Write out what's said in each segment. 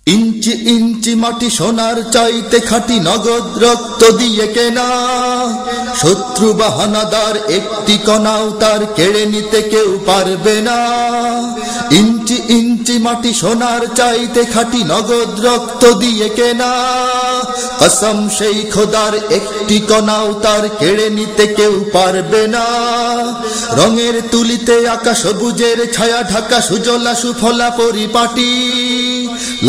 ইঞ্চি ইঞ্চি মাটি সোনার চাইতে খাঁটি নগদ রক্ত দিয়ে কেনা, শত্রু বা হানাদার একটি কণাও তার কেড়ে নিতে কেউ পারবে না। ইঞ্চি ইঞ্চি মাটি সোনার চাইতে খাঁটি নগদ রক্ত দিয়ে কেনা, কসম সেই খোদার একটি কণাও তার কেড়ে নিতে কেউ পারবে না। রঙের তুলিতে আঁকা সবুজের ছায়া ঢাকা সুজলা সুফলা পরিপাটি,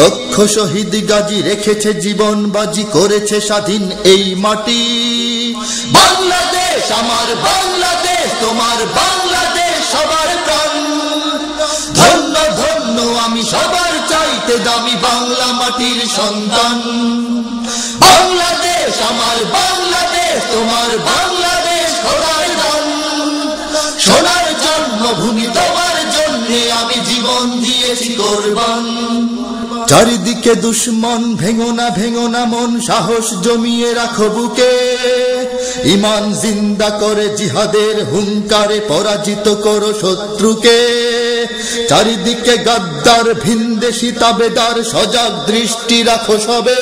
লক্ষ শহীদ গাজী রেখেছে জীবন বাজি, করেছে স্বাধীন এই মাটি। বাংলাদেশ আমার বাংলাদেশ, তোমার বাংলাদেশ সবার প্রাণ। ধন্য ধন্য আমি সবার চাইতে দামি বাংলা মাটির সন্তান। বাংলাদেশ আমার বাংলাদেশ, তোমার বাংলাদেশ খোদার দান। সোনার জন্মভূমি তোমার জন্যে আমি জীবন দিয়েছি কোরবান। চারিদিকে দুশ্মন, ভেঙো না মন, সাহস জমিয়ে রাখো বুকে। ঈমান জিন্দা করে জিহাদের হুঙ্কারে পরাজিত করো শত্রুকে। চারিদিকে গাদ্দার ভিনদেশি তাবেদার, সজাগ দৃষ্টি রাখো সবে।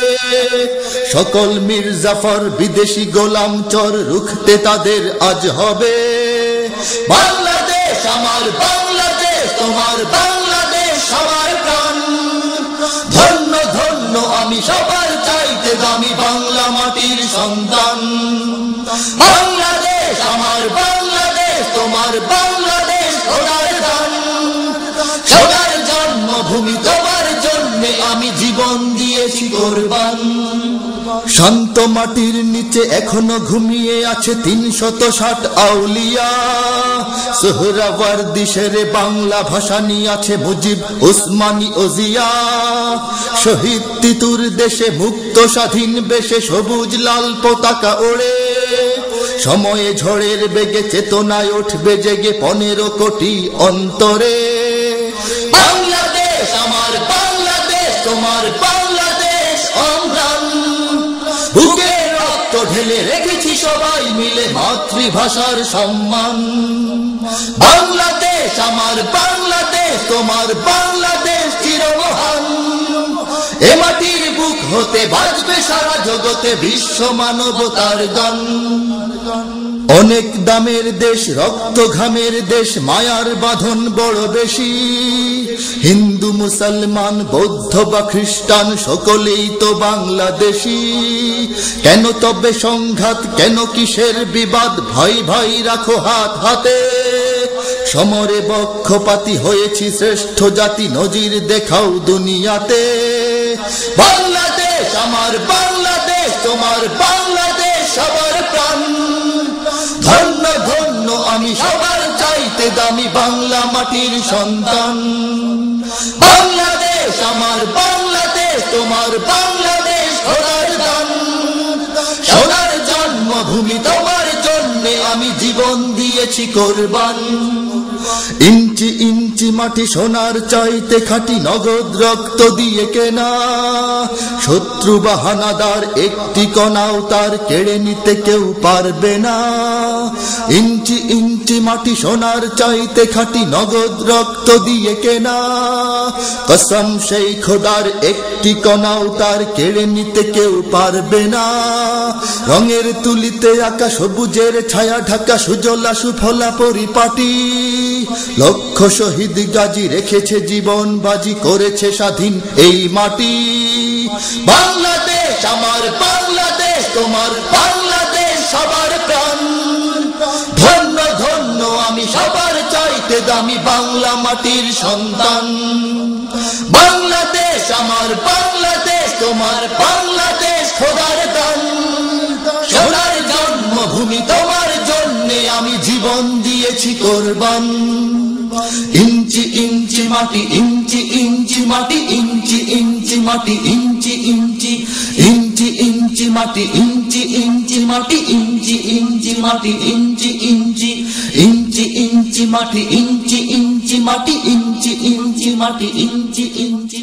সকল মির্জাফর বিদেশি গোলাম চর, রুখতে তাদের আজ হবে। বাংলাদেশ আমার বাংলাদেশ, তোমার বাংলাদেশ সবার প্রাণ। ধন্য ধন্য আমি সবার চাইতে দামি বাংলা মাটির সন্তান। বাংলাদেশ আমার বাংলাদেশ, তোমার বাংলাদেশ খোদার দান। সোনার জন্মভূমি তোমার জন্যে আমি জীবন দিয়েছি কোরবান। শান্ত মাটির নিচে এখনো ঘুমিয়ে আছে ৩৬০ আউলিয়া। সোহরাওয়ার্দী শেরে বাংলা ভাষা নিয়ে আছে মুজিব, উসমানী ও জিয়া। শহীদ তিতুর দেশে মুক্ত স্বাধীন বেশে সবুজ লাল পতাকা ওড়ে। সময়ে ঝড়ের বেগে চেতনায় উঠবে জেগে ১৫ কোটি অন্তরে। বাংলাদেশ আমার বাংলাদেশ, তোমার বাংলাদেশ অম্লান। বুকে রক্ত ঢেলে রেখেছি সবাই মিলে মাতৃভাষার সম্মান। বাংলাদেশ আমার বাংলাদেশ, তোমার বাংলাদেশ চিরমহান। এ মাটির বুক হতে বাজবে সারা জগতে বিশ্ব মানবতার গান। অনেক দামের দেশ, রক্ত ঘামের দেশ, মায়ার বাঁধন বড় বেশি। হিন্দু মুসলমান বৌদ্ধ বা খ্রিস্টান সকলেই তো বাংলাদেশি। কেন তবে সংঘাত, কেন কিসের বিবাদ, ভাই ভাই রাখো হাত হাতে। সমরে বক্ষপাতী হয়েছি শ্রেষ্ঠ জাতি, নজির দেখাও দুনিয়াতে। বাংলাদেশ আমার বাংলাদেশ, তোমার বাংলাদেশ সবার প্রাণ। ধন্য ধন্য আমি সবার চাইতে দামি বাংলা মাটির সন্তান। বাংলাদেশ আমার বাংলাদেশ, তোমার বাংলাদেশ খোদার দান। সোনার জন্মভূমি তোমার জন্যে আমি জীবন দিয়েছি কোরবান। ইঞ্চি ইঞ্চি মাটি সোনার চাইতে খাঁটি নগদ রক্ত দিয়ে কেনা, শত্রু বা হানাদার একটি কণাও তার কেড়ে নিতে কেউ পারবে না। ইঞ্চি ইঞ্চি মাটি সোনার চাইতে খাঁটি নগদ রক্ত দিয়ে কেনা, কসম সেই খোদার একটি কণাও তার কেড়ে নিতে কেউ পারবে না। রঙের তুলিতে আঁকা সবুজের ছায়া ঢাকা সুজলা সুফলা পরিপাটি, লক্ষ শহীদ গাজী রেখেছে জীবন বাজি, করেছে স্বাধীন এই মাটি। বাংলাদেশ আমার বাংলাদেশ, তোমার বাংলাদেশ সবার প্রাণ। ধন্য ধন্য আমি সবার চাইতে দামি বাংলা মাটির সন্তান। বাংলাদেশ আমার বাংলাদেশ, তোমার বাংলাদেশ খোদার দান। সোনার জন্মভূমি তোমার জন্যে আমি জীবন দিয়েছি কোরবান। ইঞ্চি ইঞ্চি মাটি, ইঞ্চি ইঞ্চি মাটি, ইঞ্চি ইঞ্চি মাটি, ইঞ্চি ইঞ্চি ইঞ্চি ইঞ্চি মাটি, ইঞ্চি ইঞ্চি মাটি, ইঞ্চি ইঞ্চি মাটি, ইঞ্চি ইঞ্চি ইঞ্চি ইঞ্চি মাটি, ইঞ্চি ইঞ্চি মাটি, ইঞ্চি ইঞ্চি মাটি, ইঞ্চি ইঞ্চি।